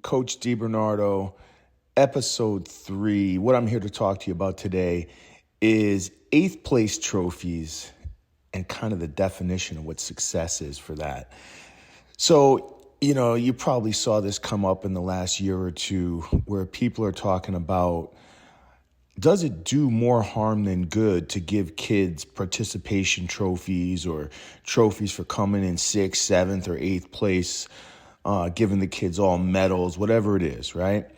Coach DiBernardo, episode 3. What I'm here to talk to you about today is 8th place trophies and kind of the definition of what success is for that. So, you probably saw this come up in the last year or two where people are talking about, does it do more harm than good to give kids participation trophies or trophies for coming in 6th, 7th, or 8th place, giving the kids all medals, whatever it is, right?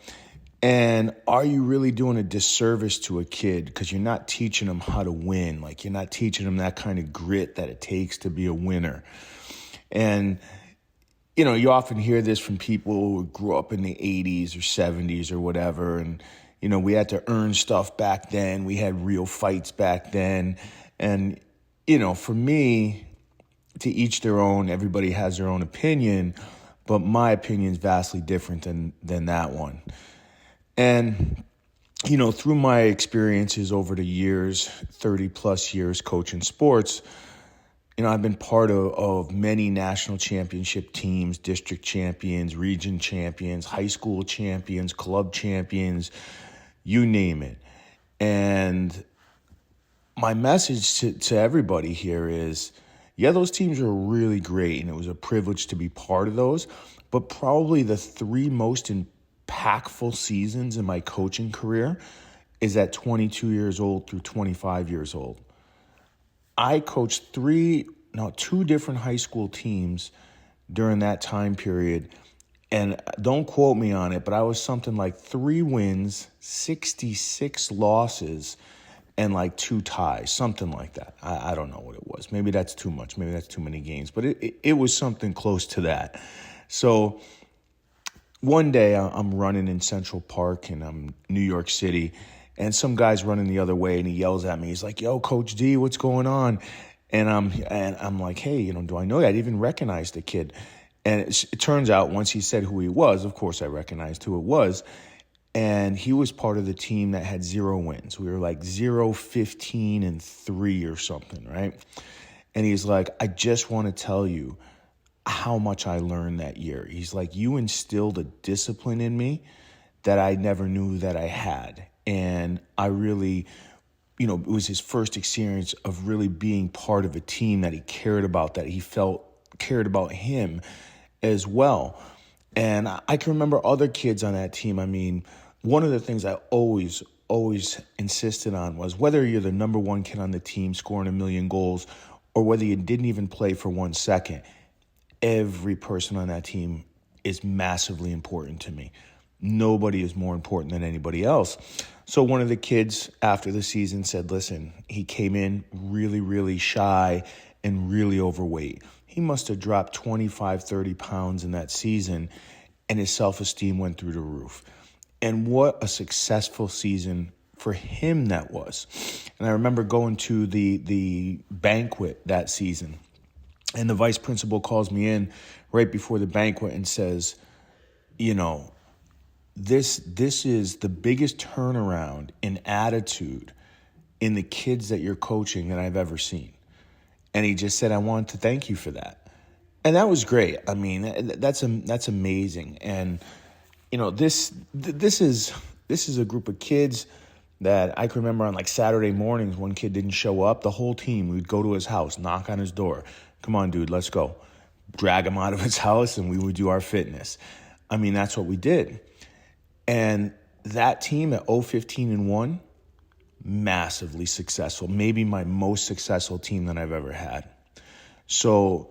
And are you really doing a disservice to a kid because you're not teaching them how to win? Like, you're not teaching them that kind of grit that it takes to be a winner. And you often hear this from people who grew up in the 80s or 70s or whatever. And, we had to earn stuff back then. We had real fights back then. And, for me, to each their own, everybody has their own opinion. But my opinion is vastly different than that one. And, through my experiences over the years, 30 plus years coaching sports, I've been part of many national championship teams, district champions, region champions, high school champions, club champions, you name it. And my message to everybody here is, yeah, those teams are really great, and it was a privilege to be part of those. But probably the 3 most impactful seasons in my coaching career is at 22 years old through 25 years old. I coached 2 different high school teams during that time period. And don't quote me on it, but I was something like 3 wins, 66 losses, and like 2 ties, something like that. I don't know what it was. Maybe that's too much. Maybe that's too many games. But it was something close to that. So one day I'm running in Central Park in New York City, and some guy's running the other way, and he yells at me. He's like, "Yo, Coach D, what's going on?" And I'm like, "Hey, do I know you?" I didn't even recognize the kid. And it turns out once he said who he was, of course I recognized who it was. And he was part of the team that had 0 wins. We were like 0, 15, and 3 or something, right? And he's like, "I just want to tell you how much I learned that year." He's like, "You instilled a discipline in me that I never knew that I had." And I really, it was his first experience of really being part of a team that he cared about, that he felt cared about him as well. And I can remember other kids on that team. I mean, one of the things I always insisted on was whether you're the number 1 kid on the team scoring 1 million goals or whether you didn't even play for 1 second, every person on that team is massively important to me. Nobody is more important than anybody else. So one of the kids after the season said, listen, he came in really, really shy and really overweight. He must have dropped 25, 30 pounds in that season, and his self-esteem went through the roof. And what a successful season for him that was. And I remember going to the banquet that season, and the vice principal calls me in right before the banquet and says, this is the biggest turnaround in attitude in the kids that you're coaching that I've ever seen. And he just said, "I wanted to thank you for that." And that was great. I mean, that's amazing. And this is a group of kids that I can remember on like Saturday mornings. One kid didn't show up, the whole team, we'd go to his house, knock on his door. "Come on, dude, let's go." Drag him out of his house, and we would do our fitness. I mean, that's what we did. And that team at 0-15-1, massively successful, maybe my most successful team that I've ever had. So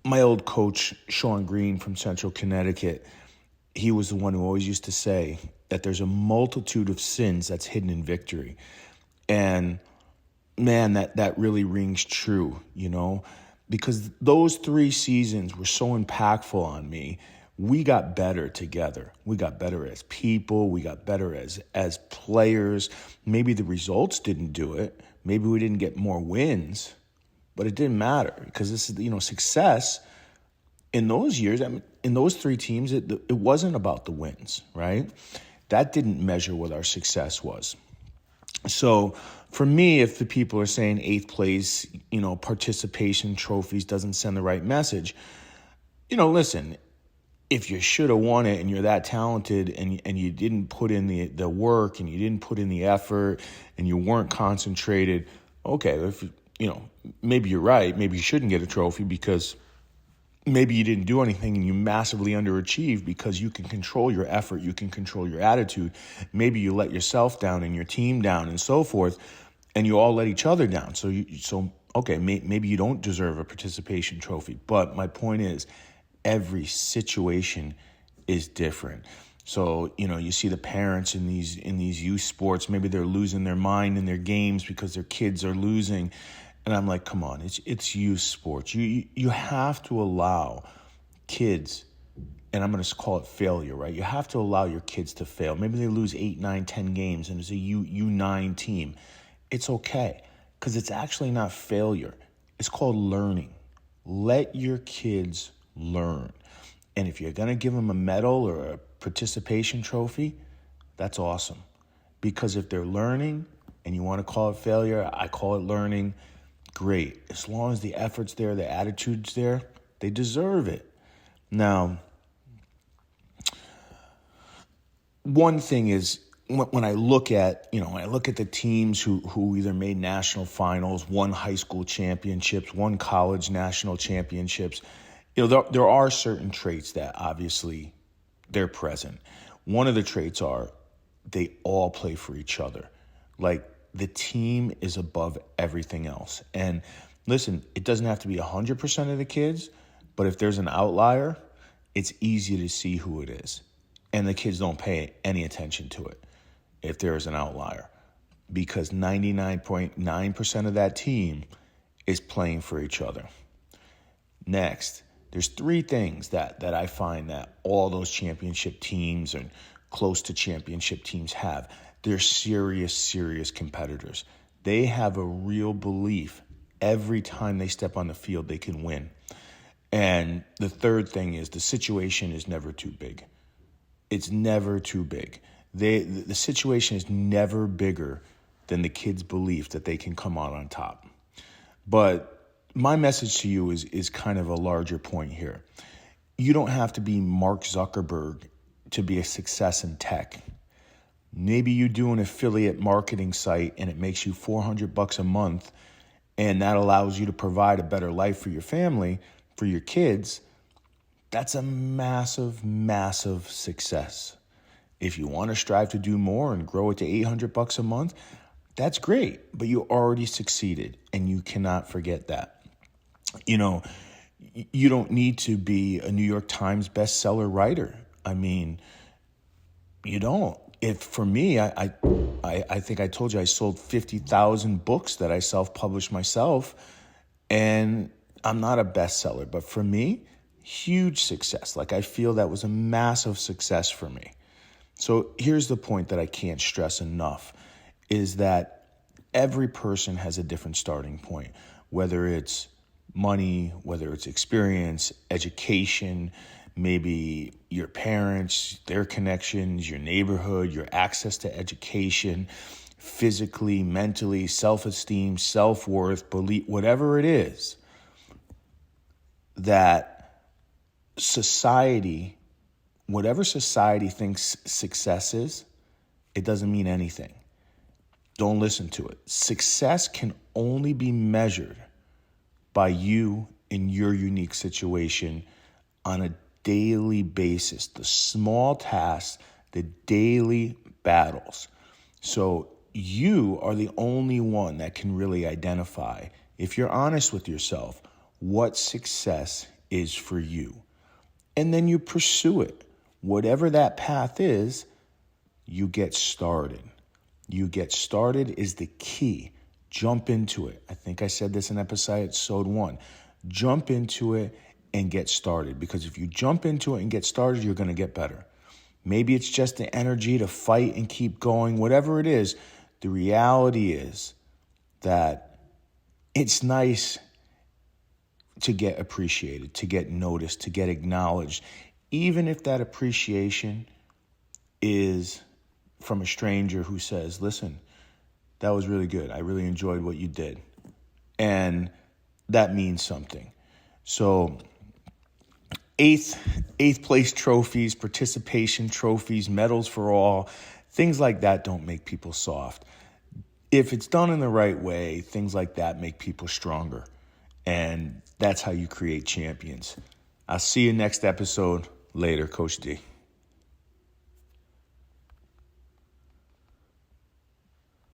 my old coach, Sean Green from Central Connecticut, he was the one who always used to say that there's a multitude of sins that's hidden in victory. And man, that really rings true, because those 3 seasons were so impactful on me. We got better together. We got better as people. We got better as players. Maybe the results didn't do it. Maybe we didn't get more wins, but it didn't matter because this is, success in those years. I mean, in those 3 teams, it wasn't about the wins, right? That didn't measure what our success was. So for me, if the people are saying 8th place, participation trophies doesn't send the right message, listen, if you should have won it and you're that talented and you didn't put in the work and you didn't put in the effort and you weren't concentrated, okay, if maybe you're right, maybe you shouldn't get a trophy because maybe you didn't do anything and you massively underachieved because you can control your effort, you can control your attitude. Maybe you let yourself down and your team down and so forth, and you all let each other down. Okay, maybe you don't deserve a participation trophy. But my point is, every situation is different. So, you see the parents in these youth sports, maybe they're losing their mind in their games because their kids are losing. And I'm like, come on, it's youth sports. You have to allow kids, and I'm going to call it failure, right? You have to allow your kids to fail. Maybe they lose 8, 9, 10 games and it's a U9 team. It's okay, because it's actually not failure. It's called learning. Let your kids learn. And if you're going to give them a medal or a participation trophy, that's awesome. Because if they're learning and you want to call it failure, I call it learning, great. As long as the effort's there, the attitude's there, they deserve it. Now, one thing is, when I look at the teams who either made national finals, won high school championships, won college national championships, there are certain traits that obviously they're present. One of the traits are they all play for each other. Like, the team is above everything else. And listen, it doesn't have to be 100% of the kids, but if there's an outlier, it's easy to see who it is. And the kids don't pay any attention to it if there is an outlier, because 99.9% of that team is playing for each other. Next, there's 3 things that I find that all those championship teams and close to championship teams have. They're serious competitors. They have a real belief every time they step on the field they can win. And the third thing is the situation is never too big. It's never too big. The situation is never bigger than the kids' belief that they can come out on top. But my message to you is kind of a larger point here. You don't have to be Mark Zuckerberg to be a success in tech. Maybe you do an affiliate marketing site and it makes you $400 a month, and that allows you to provide a better life for your family, for your kids. That's a massive success. If you want to strive to do more and grow it to $800 a month, that's great, but you already succeeded, and you cannot forget that. You don't need to be a New York Times bestseller writer. I mean, you don't. For me, I think I told you I sold 50,000 books that I self-published myself, and I'm not a bestseller. But for me, huge success. Like, I feel that was a massive success for me. So here's the point that I can't stress enough, is that every person has a different starting point, whether it's money, whether it's experience, education, maybe your parents, their connections, your neighborhood, your access to education, physically, mentally, self-esteem, self-worth, belief, whatever it is that society, whatever society thinks success is, it doesn't mean anything. Don't listen to it. Success can only be measured by you in your unique situation on a daily basis, the small tasks, the daily battles. So you are the only one that can really identify, if you're honest with yourself, what success is for you. And then you pursue it. Whatever that path is, you get started. You get started is the key. Jump into it. I think I said this in episode 1. Jump into it and get started. Because if you jump into it and get started, you're going to get better. Maybe it's just the energy to fight and keep going. Whatever it is, the reality is that it's nice to get appreciated, to get noticed, to get acknowledged, even if that appreciation is from a stranger who says, listen, that was really good. I really enjoyed what you did. And that means something. So eighth place trophies, participation trophies, medals for all, things like that don't make people soft. If it's done in the right way, things like that make people stronger. And that's how you create champions. I'll see you next episode. Later, Coach D.